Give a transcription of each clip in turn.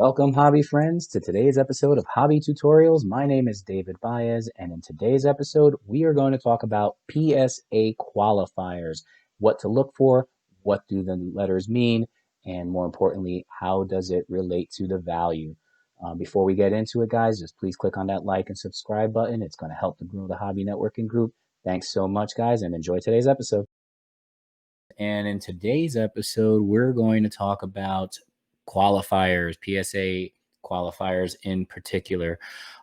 Welcome, hobby friends, to today's episode of Hobby Tutorials. My name is David Baez, and in today's episode, we are going to talk about PSA qualifiers, what to look for, what do the letters mean, and more importantly, how does it relate to the value. Before we get into it, guys, just please click on that like and subscribe button. It's going to help to grow the hobby networking group. Thanks so much, guys, and enjoy today's episode. And in today's episode, we're going to talk about qualifiers, PSA qualifiers in particular.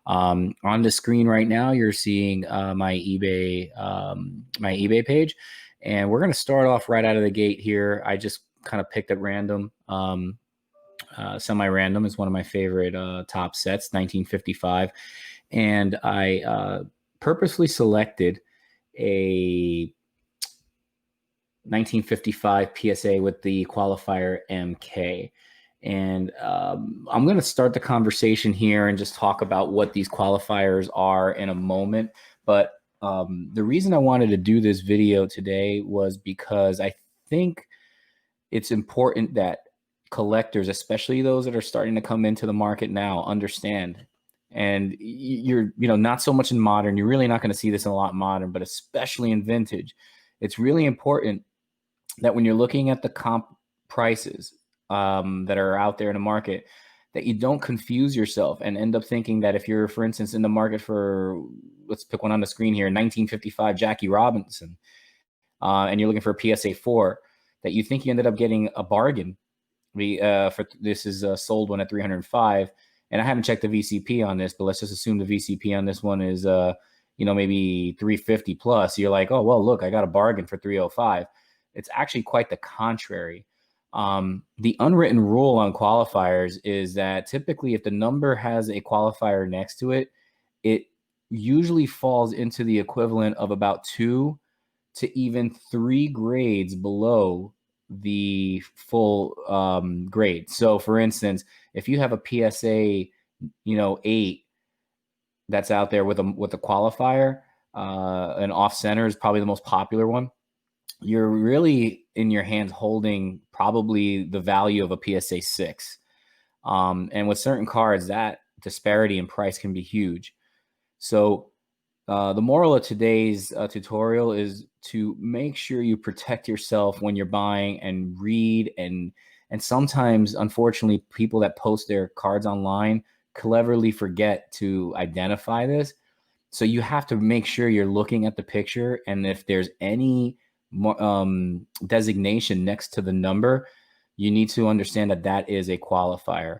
On the screen right now, you're seeing my eBay page, and we're going to start off right out of the gate here. I just kind of picked at random. Semi-random is one of my favorite top sets, 1955, and I purposely selected a 1955 PSA with the qualifier MK. And I'm going to start the conversation here and just talk about what these qualifiers are in a moment. But the reason I wanted to do this video today was because I think it's important that collectors, especially those that are starting to come into the market now, understand. And you're, not so much in modern. You're really not going to see this in a lot modern, but especially in vintage. It's really important that when you're looking at the comp prices that are out there in the market, that you don't confuse yourself and end up thinking that if you're, for instance, in the market for, let's pick one on the screen here, 1955 Jackie Robinson, and you're looking for a PSA 4, that you think you ended up getting a bargain. For this is sold one at 305, and I haven't checked the VCP on this, but let's just assume the VCP on this one is maybe 350 plus. You're like, oh well, look, I got a bargain for 305. It's actually quite the contrary. The unwritten rule on qualifiers is that typically if the number has a qualifier next to it, it usually falls into the equivalent of about 2 to even 3 grades below the full grade. So for instance, if you have a PSA, 8 that's out there with a qualifier, an off center is probably the most popular one. You're really in your hands holding probably the value of a PSA 6. And with certain cards, that disparity in price can be huge. So the moral of today's tutorial is to make sure you protect yourself when you're buying and read. And sometimes, unfortunately, people that post their cards online cleverly forget to identify this. So you have to make sure you're looking at the picture. And if there's any designation next to the number, you need to understand that that is a qualifier,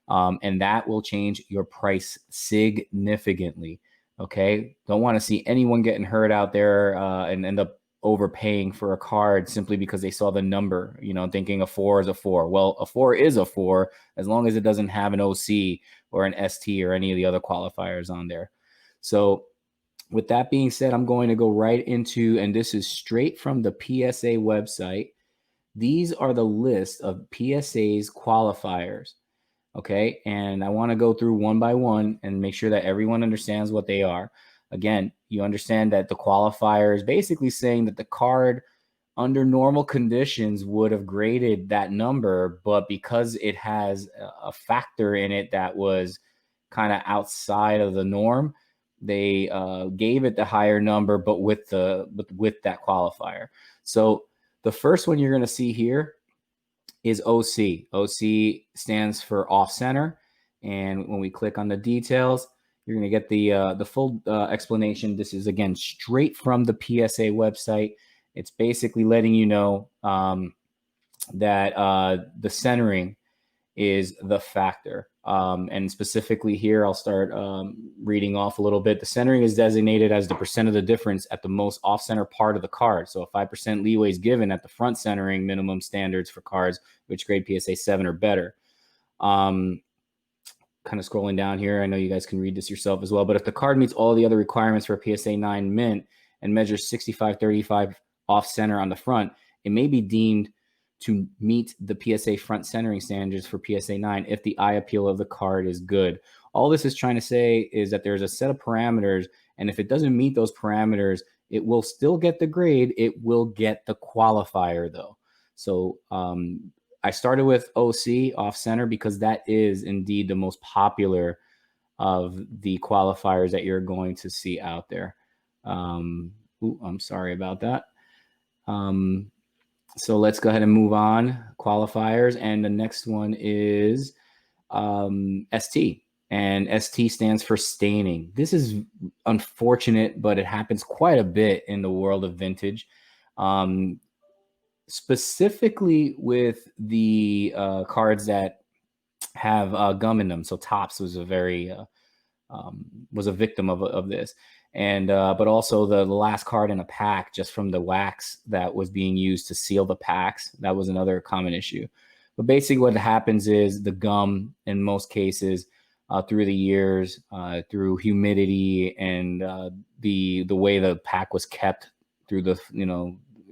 and that will change your price significantly. Okay, don't want to see anyone getting hurt out there and end up overpaying for a card simply because they saw the number, thinking a 4 is a 4. Well, a 4 is a 4 as long as it doesn't have an OC or an ST or any of the other qualifiers on there. So with that being said, I'm going to go right into, and this is straight from the PSA website. These are the list of PSA's qualifiers. Okay, and I want to go through one by one and make sure that everyone understands what they are. Again, you understand that the qualifier is basically saying that the card under normal conditions would have graded that number, but because it has a factor in it that was kind of outside of the norm, they gave it the higher number, but with that qualifier. So the first one you're going to see here is OC. OC stands for off center, and when we click on the details, you're going to get the full explanation. This is again straight from the PSA website. It's basically letting you know that the centering is the factor. And specifically here, I'll start reading off a little bit. The centering is designated as the percent of the difference at the most off-center part of the card. So a 5% leeway is given at the front centering minimum standards for cards which grade PSA 7 or better. Kind of scrolling down here, I know you guys can read this yourself as well, but if the card meets all the other requirements for a PSA 9 mint and measures 65-35 off-center on the front, it may be deemed to meet the PSA front centering standards for PSA 9 if the eye appeal of the card is good. All this is trying to say is that there's a set of parameters, and if it doesn't meet those parameters, it will still get the grade. It will get the qualifier, though. So I started with OC, off center, because that is indeed the most popular of the qualifiers that you're going to see out there. I'm sorry about that. So let's go ahead and move on. Qualifiers. And the next one is ST. And ST stands for staining. This is unfortunate, but it happens quite a bit in the world of vintage. Specifically with the cards that have gum in them. So Topps was a very was a victim of this, and but also the last card in a pack, just from the wax that was being used to seal the packs, that was another common issue. But basically, what happens is the gum, in most cases, through the years, through humidity and the way the pack was kept through the,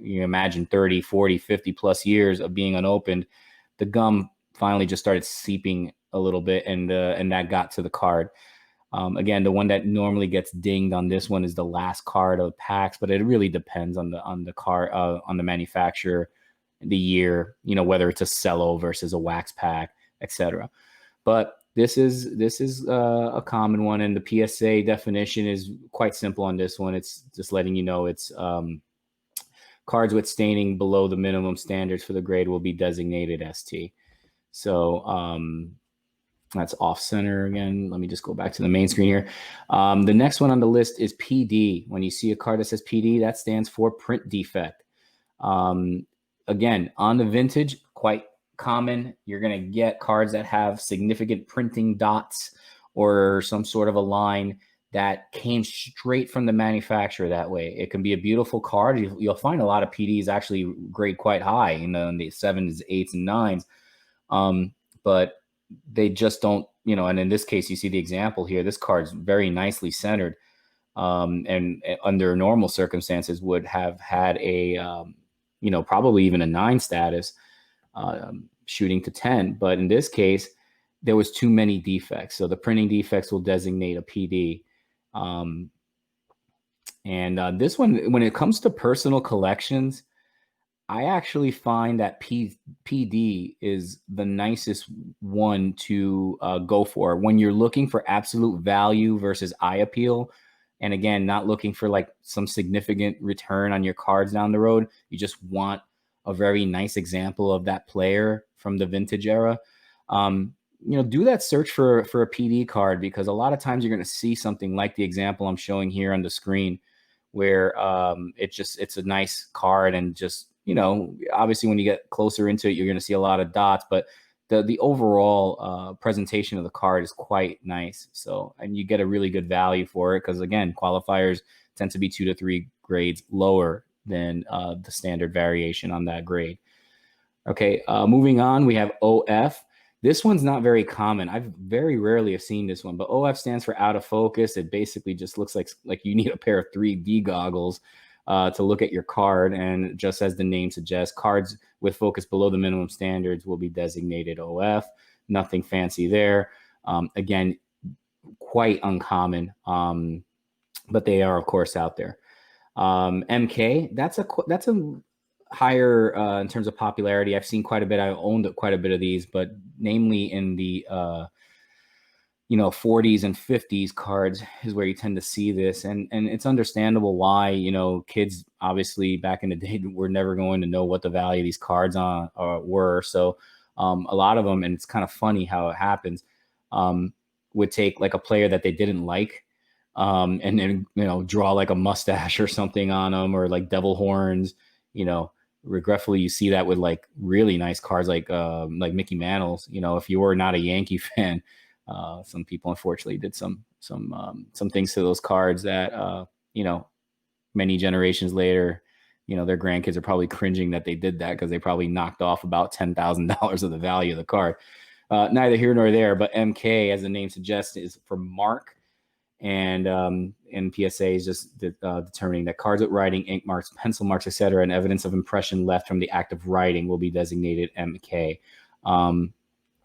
you imagine 30, 40, 50 plus years of being unopened, the gum finally just started seeping a little bit, and that got to the card. Again, the one that normally gets dinged on this one is the last card of packs, but it really depends on the card, on the manufacturer, the year, whether it's a cello versus a wax pack, etc. But this is a common one, and the PSA definition is quite simple on this one. It's just letting you know it's cards with staining below the minimum standards for the grade will be designated ST. So that's off center again. Let me just go back to the main screen here. The next one on the list is PD. When you see a card that says PD, that stands for print defect. Again, on the vintage, quite common. You're going to get cards that have significant printing dots or some sort of a line that came straight from the manufacturer that way. It can be a beautiful card. You'll find a lot of PDs actually grade quite high, in the 7s, 8s, and 9s. But they just don't, and in this case, you see the example here. This card's very nicely centered, and under normal circumstances would have had a, probably even a 9 status, shooting to 10. But in this case, there was too many defects. So the printing defects will designate a PD. And this one, when it comes to personal collections, I actually find that PD is the nicest one to go for when you're looking for absolute value versus eye appeal. And again, not looking for like some significant return on your cards down the road. You just want a very nice example of that player from the vintage era. Do that search for a PD card, because a lot of times you're going to see something like the example I'm showing here on the screen, where it's a nice card, and just, obviously when you get closer into it, you're going to see a lot of dots, but the overall presentation of the card is quite nice. So, and you get a really good value for it, because again, qualifiers tend to be 2 to 3 grades lower than the standard variation on that grade. Okay, moving on, we have OF. This one's not very common. I've very rarely have seen this one, but OF stands for out of focus. It basically just looks like you need a pair of 3D goggles to look at your card. And just as the name suggests, cards with focus below the minimum standards will be designated OF. Nothing fancy there. Again, quite uncommon, but they are, of course, out there. MK, that's a higher in terms of popularity. I've seen quite a bit. I owned quite a bit of these, but namely in the 40s and 50s cards is where you tend to see this, and it's understandable why. Kids obviously back in the day were never going to know what the value of these cards were. So a lot of them, and it's kind of funny how it happens, would take like a player that they didn't like, and then draw like a mustache or something on them, or like devil horns. Regretfully, you see that with like really nice cards like Mickey Mantle's. If you were not a Yankee fan, some people unfortunately did some things to those cards that many generations later, their grandkids are probably cringing that they did that, because they probably knocked off about $10,000 of the value of the card. Neither here nor there, but MK, as the name suggests, is for mark. And PSA is just determining that cards with writing, ink marks, pencil marks, etc., and evidence of impression left from the act of writing will be designated MK. In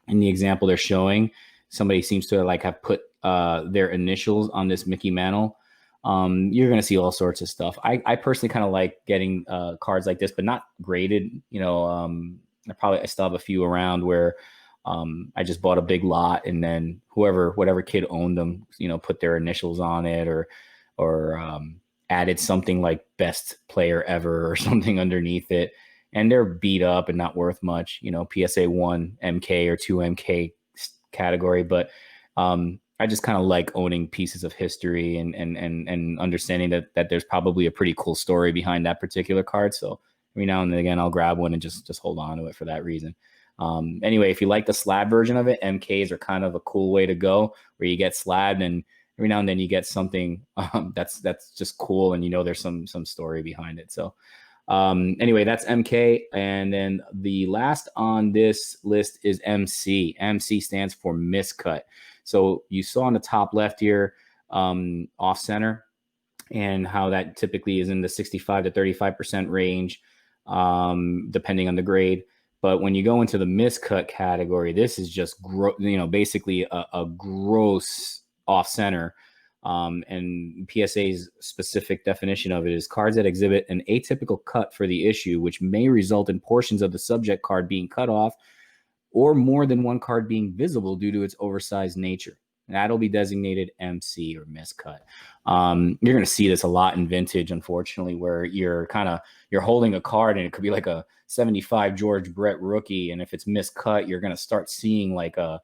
the example they're showing, somebody seems to have put their initials on this Mickey Mantle. You're going to see all sorts of stuff. I personally kind of like getting cards like this, but not graded. I still have a few around where I just bought a big lot, and then whatever kid owned them, put their initials on it, or added something like best player ever or something underneath it. And they're beat up and not worth much, PSA 1 MK or 2 MK category. But I just kind of like owning pieces of history and understanding that there's probably a pretty cool story behind that particular card. So every now and again, I'll grab one and just hold on to it for that reason. Anyway, if you like the slab version of it, MKs are kind of a cool way to go, where you get slabbed and every now and then you get something that's just cool, and there's some story behind it. So anyway, that's MK. And then the last on this list is MC. MC stands for miscut. So you saw on the top left here, off center, and how that typically is in the 65 to 35% range, depending on the grade. But when you go into the miscut category, this is just basically a gross off center. And PSA's specific definition of it is cards that exhibit an atypical cut for the issue, which may result in portions of the subject card being cut off or more than one card being visible due to its oversized nature. And that'll be designated MC or miscut. You're going to see this a lot in vintage, unfortunately, where you're holding a card and it could be like a 75 George Brett rookie. And if it's miscut, you're going to start seeing like a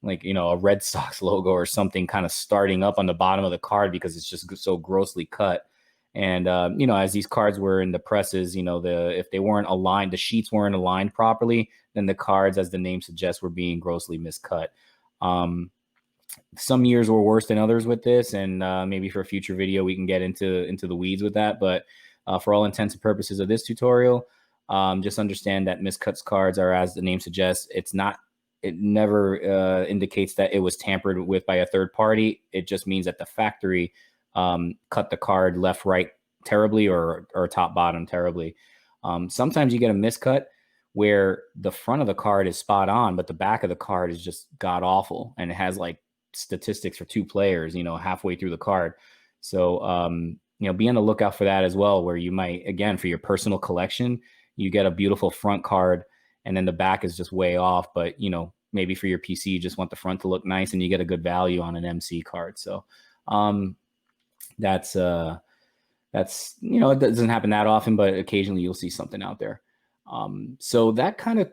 Red Sox logo or something kind of starting up on the bottom of the card because it's just so grossly cut. And, as these cards were in the presses, if they weren't aligned, the sheets weren't aligned properly, then the cards, as the name suggests, were being grossly miscut. Some years were worse than others with this, and maybe for a future video, we can get into the weeds with that. But for all intents and purposes of this tutorial, just understand that miscuts cards are, as the name suggests, it never indicates that it was tampered with by a third party. It just means that the factory cut the card left, right terribly or top, bottom terribly. Sometimes you get a miscut where the front of the card is spot on, but the back of the card is just god awful, and it has like statistics for two players, halfway through the card. So, be on the lookout for that as well, where you might, again, for your personal collection, you get a beautiful front card and then the back is just way off. But, maybe for your PC, you just want the front to look nice and you get a good value on an MC card. So, that's it doesn't happen that often, but occasionally you'll see something out there. So that kind of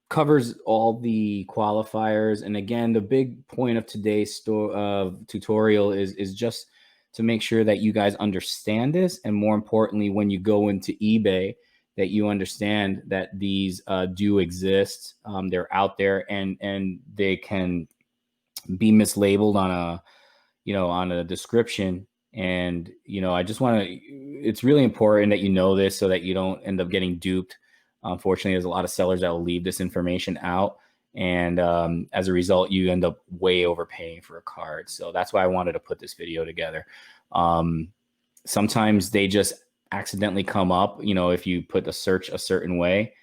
covers all the qualifiers. And again, the big point of today's tutorial is just to make sure that you guys understand this, and more importantly, when you go into eBay, that you understand that these do exist. They're out there, and they can be mislabeled on a description. And I just want to, it's really important that you know this so that you don't end up getting duped. Unfortunately, there's a lot of sellers that will leave this information out, and as a result, you end up way overpaying for a card. So that's why I wanted to put this video together. Sometimes they just accidentally come up. If you put the search a certain way,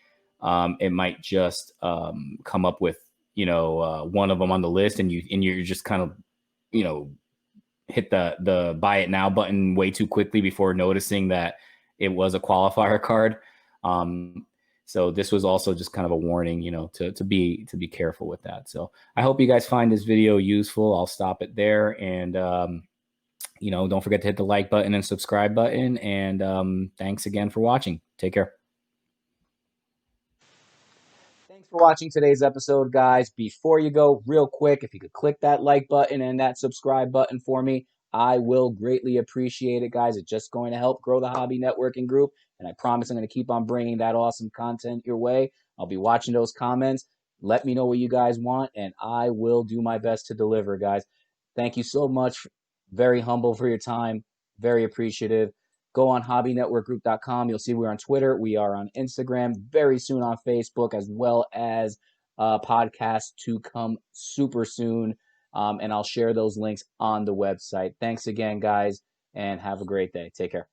it might just come up with one of them on the list, and you're just kind of hit the buy it now button way too quickly before noticing that it was a qualifier card. So this was also just kind of a warning, to be careful with that. So I hope you guys find this video useful. I'll stop it there. And, don't forget to hit the like button and subscribe button. And thanks again for watching. Take care. Thanks for watching today's episode, guys. Before you go, real quick, if you could click that like button and that subscribe button for me, I will greatly appreciate it, guys. It's just going to help grow the hobby networking group. And I promise I'm going to keep on bringing that awesome content your way. I'll be watching those comments. Let me know what you guys want, and I will do my best to deliver, guys. Thank you so much. Very humble for your time. Very appreciative. Go on hobbynetworkgroup.com. You'll see we're on Twitter. We are on Instagram. Very soon on Facebook, as well as podcasts to come super soon. And I'll share those links on the website. Thanks again, guys, and have a great day. Take care.